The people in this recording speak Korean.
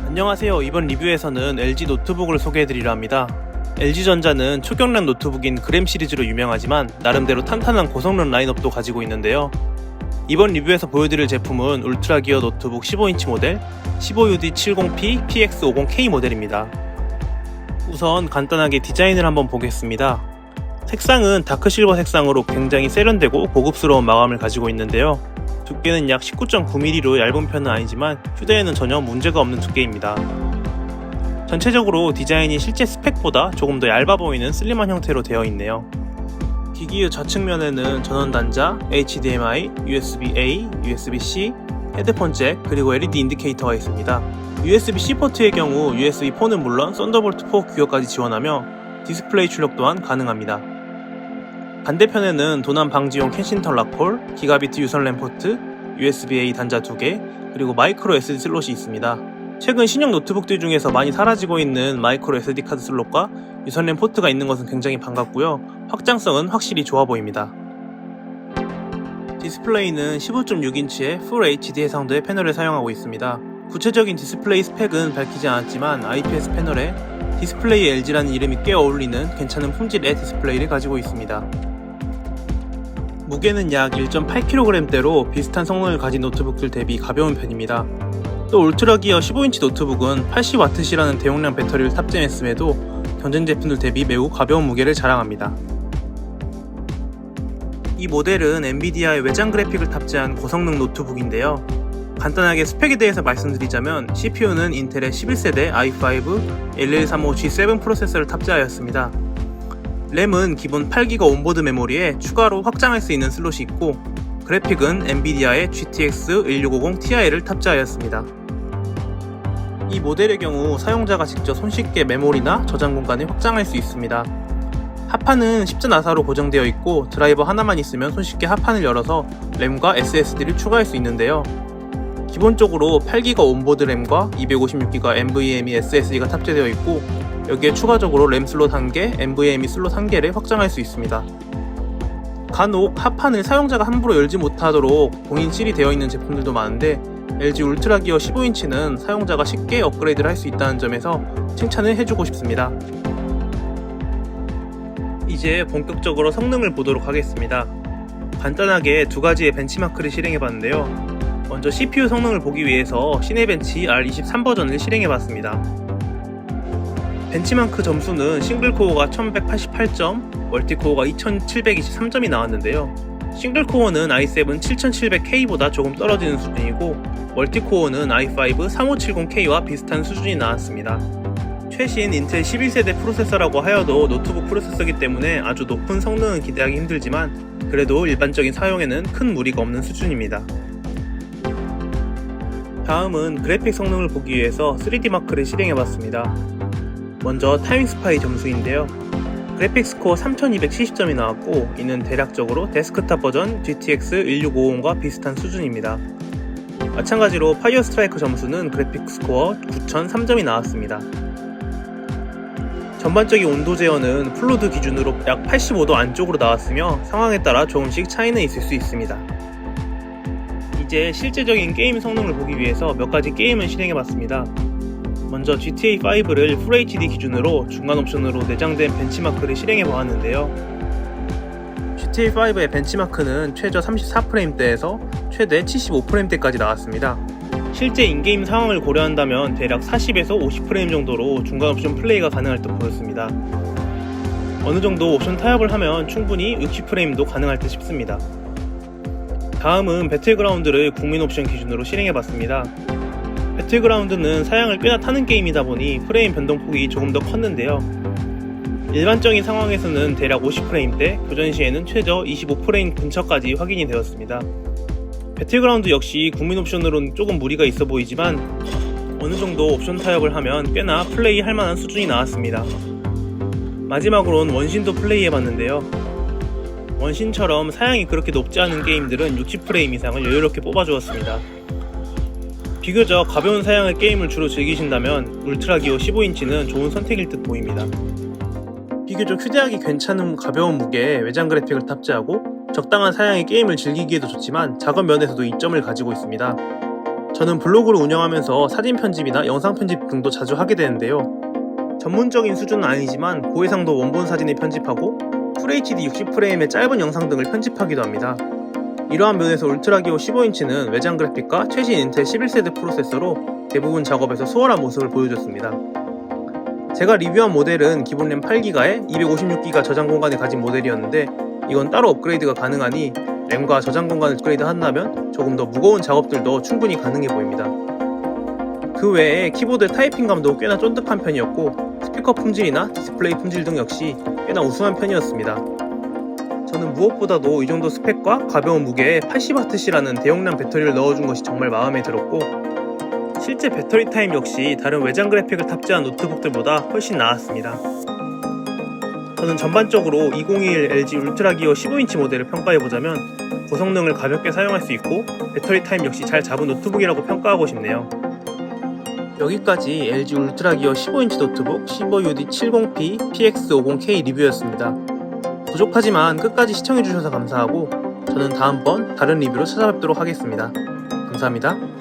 안녕하세요. 이번 리뷰에서는 LG 노트북을 소개해드리려 합니다. LG전자는 초경량 노트북인 그램 시리즈로 유명하지만 나름대로 탄탄한 고성능 라인업도 가지고 있는데요. 이번 리뷰에서 보여드릴 제품은 울트라 기어 노트북 15인치 모델 15UD70P PX50K 모델입니다. 우선 간단하게 디자인을 한번 보겠습니다. 색상은 다크실버 색상으로 굉장히 세련되고 고급스러운 마감을 가지고 있는데요. 두께는 약 19.9mm로 얇은 편은 아니지만 휴대에는 전혀 문제가 없는 두께입니다. 전체적으로 디자인이 실제 스펙보다 조금 더 얇아 보이는 슬림한 형태로 되어 있네요. 기기의 좌측면에는 전원 단자, HDMI, USB-A, USB-C, 헤드폰 잭, 그리고 LED 인디케이터가 있습니다. USB-C 포트의 경우 USB4는 물론 썬더볼트 4 규격까지 지원하며 디스플레이 출력 또한 가능합니다. 반대편에는 도난 방지용 캔신턴 락홀, 기가비트 유선 램 포트, USB-A 단자 2개, 그리고 마이크로 SD 슬롯이 있습니다. 최근 신형 노트북들 중에서 많이 사라지고 있는 마이크로 SD 카드 슬롯과 유선 램 포트가 있는 것은 굉장히 반갑고요. 확장성은 확실히 좋아 보입니다. 디스플레이는 15.6인치의 Full HD 해상도의 패널을 사용하고 있습니다. 구체적인 디스플레이 스펙은 밝히지 않았지만 IPS 패널에 디스플레이 LG라는 이름이 꽤 어울리는 괜찮은 품질의 디스플레이를 가지고 있습니다. 무게는 약 1.8kg대로 비슷한 성능을 가진 노트북들 대비 가벼운 편입니다. 또 울트라 기어 15인치 노트북은 80W라는 대용량 배터리를 탑재했음에도 경쟁 제품들 대비 매우 가벼운 무게를 자랑합니다. 이 모델은 엔비디아의 외장 그래픽을 탑재한 고성능 노트북인데요. 간단하게 스펙에 대해서 말씀드리자면 CPU는 인텔의 11세대 i5 1135G7 프로세서를 탑재하였습니다. 램은 기본 8GB 온보드 메모리에 추가로 확장할 수 있는 슬롯이 있고 그래픽은 엔비디아의 GTX 1650 Ti를 탑재하였습니다. 이 모델의 경우 사용자가 직접 손쉽게 메모리나 저장 공간을 확장할 수 있습니다. 합판은 십자 나사로 고정되어 있고 드라이버 하나만 있으면 손쉽게 합판을 열어서 램과 SSD를 추가할 수 있는데요. 기본적으로 8GB 온보드 램과 256GB NVMe SSD가 탑재되어 있고 여기에 추가적으로 램 슬롯 1개, NVMe 슬롯 1개를 확장할 수 있습니다. 간혹 합판을 사용자가 함부로 열지 못하도록 봉인실이 되어 있는 제품들도 많은데 LG 울트라 기어 15인치는 사용자가 쉽게 업그레이드를 할 수 있다는 점에서 칭찬을 해주고 싶습니다. 이제 본격적으로 성능을 보도록 하겠습니다. 간단하게 두 가지의 벤치마크를 실행해봤는데요. 먼저 CPU 성능을 보기 위해서 시네벤치 R23 버전을 실행해봤습니다. 벤치마크 점수는 싱글코어가 1188점, 멀티코어가 2723점이 나왔는데요. 싱글코어는 i7 7700K보다 조금 떨어지는 수준이고 멀티코어는 i5 3570K와 비슷한 수준이 나왔습니다. 최신 인텔 11세대 프로세서라고 하여도 노트북 프로세서이기 때문에 아주 높은 성능은 기대하기 힘들지만 그래도 일반적인 사용에는 큰 무리가 없는 수준입니다. 다음은 그래픽 성능을 보기 위해서 3D 마크를 실행해봤습니다. 먼저 타임스파이 점수인데요. 그래픽 스코어 3270점이 나왔고 이는 대략적으로 데스크탑 버전 GTX 1650과 비슷한 수준입니다. 마찬가지로 파이어 스트라이크 점수는 그래픽 스코어 9003점이 나왔습니다. 전반적인 온도 제어는 플로드 기준으로 약 85도 안쪽으로 나왔으며 상황에 따라 조금씩 차이는 있을 수 있습니다. 이제 실제적인 게임 성능을 보기 위해서 몇 가지 게임을 실행해봤습니다. 먼저 GTA5를 Full HD 기준으로 중간 옵션으로 내장된 벤치마크를 실행해보았는데요. GTA5의 벤치마크는 최저 34프레임대에서 최대 75프레임대까지 나왔습니다. 실제 인게임 상황을 고려한다면 대략 40에서 50프레임 정도로 중간 옵션 플레이가 가능할 듯 보였습니다. 어느 정도 옵션 타협을 하면 충분히 60프레임도 가능할 듯 싶습니다. 다음은 배틀그라운드를 국민 옵션 기준으로 실행해봤습니다. 배틀그라운드는 사양을 꽤나 타는 게임이다 보니 프레임 변동폭이 조금 더 컸는데요. 일반적인 상황에서는 대략 50프레임대, 교전 시에는 최저 25프레임 근처까지 확인이 되었습니다. 배틀그라운드 역시 국민 옵션으로는 조금 무리가 있어 보이지만 어느 정도 옵션 타협을 하면 꽤나 플레이 할 만한 수준이 나왔습니다. 마지막으로는 원신도 플레이해봤는데요. 원신처럼 사양이 그렇게 높지 않은 게임들은 60프레임 이상을 여유롭게 뽑아주었습니다. 비교적 가벼운 사양의 게임을 주로 즐기신다면 울트라 기어 15인치는 좋은 선택일 듯 보입니다. 비교적 휴대하기 괜찮은 가벼운 무게에 외장 그래픽을 탑재하고 적당한 사양의 게임을 즐기기에도 좋지만 작업 면에서도 이점을 가지고 있습니다. 저는 블로그를 운영하면서 사진 편집이나 영상 편집 등도 자주 하게 되는데요. 전문적인 수준은 아니지만 고해상도 원본 사진을 편집하고 FHD 60프레임의 짧은 영상 등을 편집하기도 합니다. 이러한 면에서 울트라기어 15인치는 외장 그래픽과 최신 인텔 11세대 프로세서로 대부분 작업에서 수월한 모습을 보여줬습니다. 제가 리뷰한 모델은 기본 램 8기가에 256기가 저장 공간을 가진 모델이었는데 이건 따로 업그레이드가 가능하니 램과 저장 공간을 업그레이드 한다면 조금 더 무거운 작업들도 충분히 가능해 보입니다. 그 외에 키보드 타이핑감도 꽤나 쫀득한 편이었고 스피커 품질이나 디스플레이 품질 등 역시 꽤나 우수한 편이었습니다. 저는 무엇보다도 이 정도 스펙과 가벼운 무게에 80W라는 대용량 배터리를 넣어준 것이 정말 마음에 들었고 실제 배터리 타임 역시 다른 외장 그래픽을 탑재한 노트북들보다 훨씬 나았습니다. 저는 전반적으로 2021 LG 울트라기어 15인치 모델을 평가해보자면 고성능을 가볍게 사용할 수 있고 배터리 타임 역시 잘 잡은 노트북이라고 평가하고 싶네요. 여기까지 LG 울트라기어 15인치 노트북 15UD70P PX50K 리뷰였습니다. 부족하지만 끝까지 시청해주셔서 감사하고 저는 다음번 다른 리뷰로 찾아뵙도록 하겠습니다. 감사합니다.